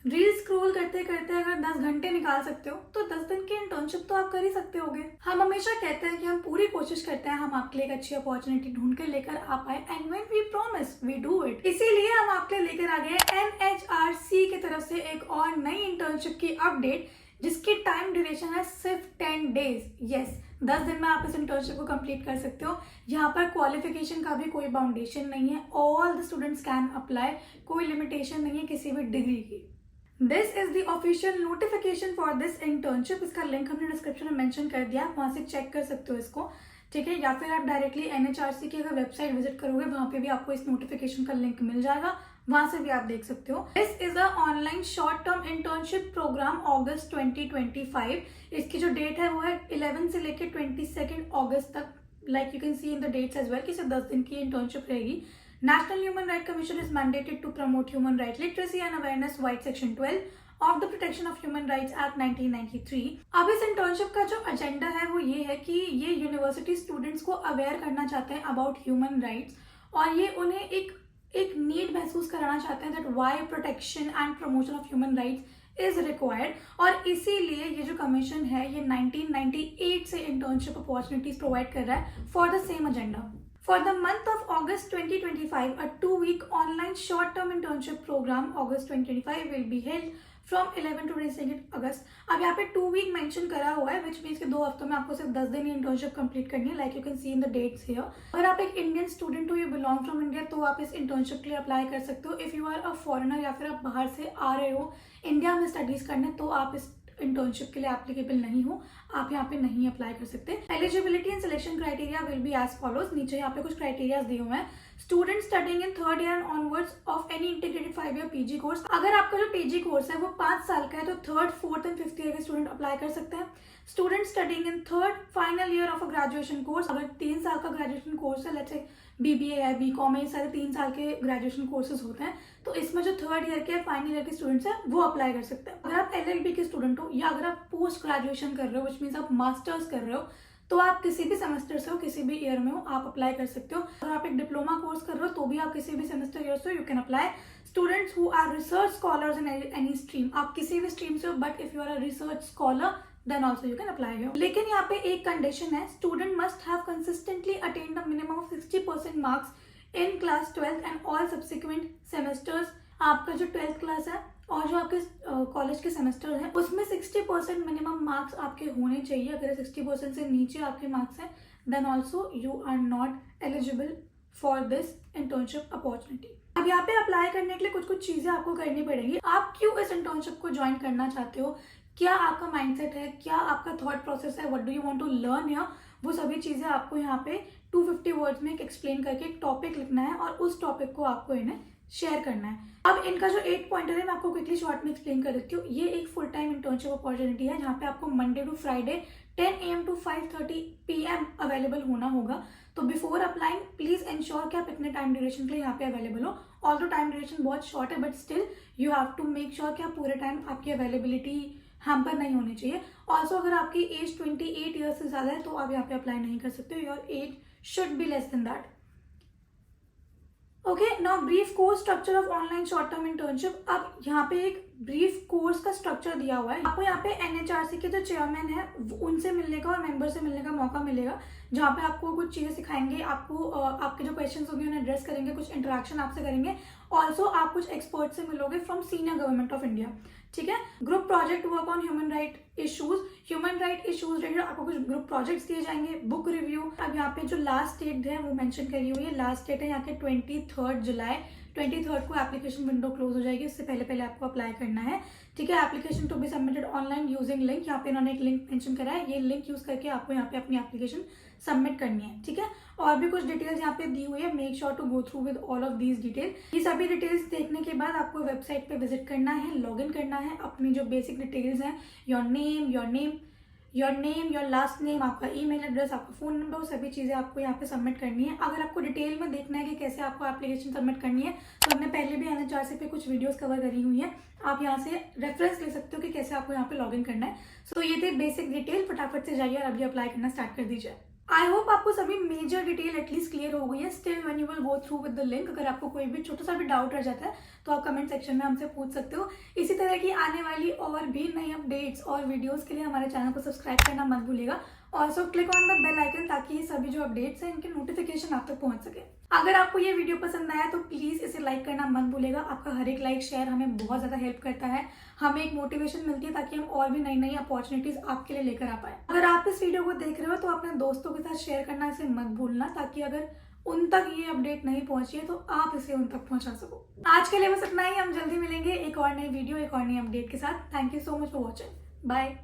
Reel scroll करते करते अगर 10 घंटे निकाल सकते हो तो 10 दिन की इंटर्नशिप तो आप कर ही सकते होगे। हम हमेशा कहते हैं कि हम पूरी कोशिश करते हैं हम आपके लिए एक अच्छी अपॉर्चुनिटी ढूंढ के लेकर आ पाए, and when we promise we do it. इसीलिए हम आपके लिए लेकर आ गए एनएचआरसी की तरफ से एक और नई इंटर्नशिप की अपडेट, जिसकी टाइम ड्यूरेशन है सिर्फ 10 डेज। यस, 10 दिन में आप इस इंटर्नशिप को कंप्लीट कर सकते हो। यहाँ पर क्वालिफिकेशन का भी कोई बाउंडेशन नहीं है, all the students can apply, कोई लिमिटेशन नहीं है किसी भी डिग्री की। This is the official notification for this internship. इसका लिंक हमने डिस्क्रिप्शन में मेंशन कर दिया, आप वहां से चेक कर सकते हो इसको, ठीक है। या फिर आप डायरेक्टली एनएचआरसी की अगर वेबसाइट विजिट करोगे वहां पे भी आपको इस नोटिफिकेशन का लिंक मिल जाएगा, वहां से भी आप देख सकते हो। This is a online short term internship programme August 2025। इसकी जो डेट है वो है 11 से लेकर 22 अगस्त तक। Like you can see in the dates as well कि सिर्फ 10 दिन की इंटर्नशिप रहेगी। National Human Rights Commission is mandated to promote human rights literacy and awareness via Section 12 of the Protection of Human Rights Act 1993। अब इस internship का जो agenda है वो ये है कि ये यूनिवर्सिटी स्टूडेंट्स को अवेयर करना चाहते हैं अबाउट ह्यूमन राइट्स, और ये उन्हें एक नीड महसूस कराना चाहते हैं that why protection and promotion of human rights is required. और इसीलिए ये जो कमीशन है ये 1998 से इंटर्नशिप अपॉर्चुनिटीज प्रोवाइड कर रहा है for the same agenda. For the month of August 2025, a 2-week online short-term internship program August 2025 will be held from 11 to 22 अगस्त। अब यहाँ पे 2 वीक मेंशन करा हुआ है, विच मीन्स कि 2 हफ्तों में आपको सिर्फ 10 दिन ही इंटर्नशिप कंप्लीट करनी है, like you can see in the dates here. अगर आप एक इंडियन स्टूडेंट हो, यू बिलोंग फ्रॉम इंडिया, तो आप इस इंटर्नशिप के लिए अप्लाई कर सकते हो। If you are a foreigner या फिर आप बाहर से आ रहे हो इंडिया में स्टडीज करने, तो आप इस इंटर्नशिप के लिए एप्लीकेबल नहीं हो, आप यहाँ पे नहीं अप्लाई कर सकते। Eligibility and selection criteria will be as follows. नीचे यहाँ पे कुछ क्राइटेरिया दिए हुए हैं। Student studying in 3rd year and onwards of any integrated 5-year PG course. अगर आपका जो पीजी कोर्स है वो 5 साल का है तो 3rd, 4th and 5th year के स्टूडेंट अप्लाई कर सकते हैं। Student studying in 3rd final year of a graduation course. अगर 3 साल का ग्रेजुएशन कोर्स है, लेट्स से बीबीए है, बीकॉम है, ये सारे 3 साल के ग्रेजुएशन कोर्सेज होते हैं, तो इसमें जो 3rd ईयर के फाइनल ईयर के स्टूडेंट्स हैं वो अप्लाई कर सकते हैं। अगर आप एलएलबी के स्टूडेंट हो या अगर आप पोस्ट ग्रेजुएशन कर रहे हो, विच मीन्स आप मास्टर्स कर रहे हो, तो आप किसी भी सेमेस्टर से हो, किसी भी ईयर में हो, आप अप्लाई कर सकते हो। अगर आप एक डिप्लोमा कोर्स कर रहे हो तो भी आप किसी भी सेमेस्टर ईयर से हो, you can apply. Students who are research scholars in any stream, आप किसी भी स्ट्रीम से हो, but if you are a research scholar then also you can apply here। लेकिन यहाँ पे एक कंडीशन है, student must have consistently attend the minimum of 60% marks in class 12th and all subsequent semesters. आपका जो 12th class है और जो आपके कॉलेज के सेमेस्टर हैं उसमें 60% मिनिमम मार्क्स आपके होने चाहिए। अगर 60% से नीचे आपके मार्क्स हैं then also you are not eligible for this internship opportunity. अब यहाँ पे अप्लाई करने के लिए कुछ कुछ चीजें आपको करनी पड़ेंगी। आप क्यों इस इंटर्नशिप को ज्वाइन करना चाहते हो, क्या आपका माइंडसेट है, क्या आपका थॉट प्रोसेस है, what do you want to learn here, वो सभी चीजें आपको यहाँ पे 250 वर्ड्स में एक्सप्लेन करके एक टॉपिक लिखना है और उस टॉपिक को आपको इन्हें शेयर करना है। अब इनका जो 8 पॉइंटर है मैं आपको क्विकली शॉर्ट में एक्सप्लेन कर देती हूँ। ये एक फुल टाइम इंटर्नशिप अपॉर्चुनिटी है जहाँ पे आपको Monday to Friday 10 AM to 5:30 PM available होना होगा। तो बिफोर अप्लाइंग प्लीज एंश्योर कि आप इतने टाइम ड्यूरेशन के लिए यहाँ पे अवेलेबल हो। ऑल दो टाइम ड्यूरेशन बहुत शॉर्ट है but still you have to make sure कि आप पूरे टाइम आपकी अवेलेबिलिटी हैम्पर नहीं होनी चाहिए। ऑल्सो अगर आपकी एज 28 ईयर्स से ज्यादा है तो आप यहाँ पे अप्लाई नहीं कर सकते, your age should be less than that. Okay, now brief course structure of online short term internship. अब यहाँ पे एक ब्रीफ कोर्स का स्ट्रक्चर दिया हुआ है। आपको यहाँ पे एनएचआरसी के जो चेयरमैन है उनसे मिलने का और मेंबर से मिलने का मौका मिलेगा, जहाँ पे आपको कुछ चीजें सिखाएंगे, आपको आपके जो क्वेश्चंस होंगे उन्हें एड्रेस करेंगे, कुछ इंटरेक्शन आपसे करेंगे। ऑल्सो आप कुछ एक्सपर्ट से मिलोगे from senior government of India, ठीक है। Group project work on human right issues related आपको कुछ ग्रुप प्रोजेक्ट्स दिए जाएंगे, बुक रिव्यू। अब यहाँ पे जो लास्ट डेट है वो मेंशन करी हुई है, लास्ट डेट है यहाँ के 23 जुलाई। 23 को एप्लीकेशन विंडो क्लोज हो जाएगी, उससे पहले पहले आपको अप्लाई करना है, ठीक है। Application to be submitted online using link, यहाँ पे इन्होंने एक लिंक मेंशन करा है, ये लिंक यूज करके आपको यहाँ पे अपनी एप्लीकेशन सबमिट करनी है, ठीक है। और भी कुछ डिटेल्स यहाँ पे दी हुई है, make sure to go through with all of these detail. ये सभी डिटेल्स देखने के बाद आपको वेबसाइट पे विजिट करना है, लॉग इन करना है, अपनी जो बेसिक डिटेल्स हैं, your name, your last name, आपका ईमेल एड्रेस, आपका फोन नंबर, वो सभी चीजें आपको यहाँ पे सबमिट करनी है। अगर आपको डिटेल में देखना है कि कैसे आपको एप्लीकेशन सबमिट करनी है तो हमने पहले भी एनएचआरसी पे कुछ वीडियोस कवर करी हुई है, आप यहाँ से रेफरेंस ले सकते हो कि कैसे आपको यहाँ पे लॉग इन करना है। सो ये थे बेसिक डिटेल, फटाफट से जाइए और अभी अप्लाई करना स्टार्ट कर दीजिए। आई होप आपको सभी मेजर डिटेल एटलीस्ट क्लियर हो गई है। Still when you will go through with the link, अगर आपको कोई भी छोटा सा भी डाउट रह जाता है तो आप कमेंट सेक्शन में हमसे पूछ सकते हो। इसी तरह की आने वाली और भी नई अपडेट्स और वीडियोस के लिए हमारे चैनल को सब्सक्राइब करना मत भूलिएगा। Also click on the bell icon ताकि ये सभी जो अपडेट्स हैं इनके नोटिफिकेशन आप तक पहुंच सके। अगर आपको ये वीडियो पसंद आया तो प्लीज़ इसे लाइक करना मत भूलिएगा। आपका हर एक लाइक शेयर हमें बहुत ज़्यादा हेल्प करता है, हमें एक मोटिवेशन मिलती है ताकि हम और भी नई नई अपॉर्चुनिटीज़ आपके लिए लेकर आ पाए। अगर आप इस वीडियो को देख रहे हो तो अपने दोस्तों के साथ शेयर करना इसे मत भूलना, ताकि अगर उन तक ये अपडेट नहीं पहुंची है तो आप इसे उन तक पहुंचा सको। आज के लिए बस इतना ही। हम जल्दी मिलेंगे एक और नई वीडियो, एक और नई अपडेट के साथ। Thank you so much for watching. Bye.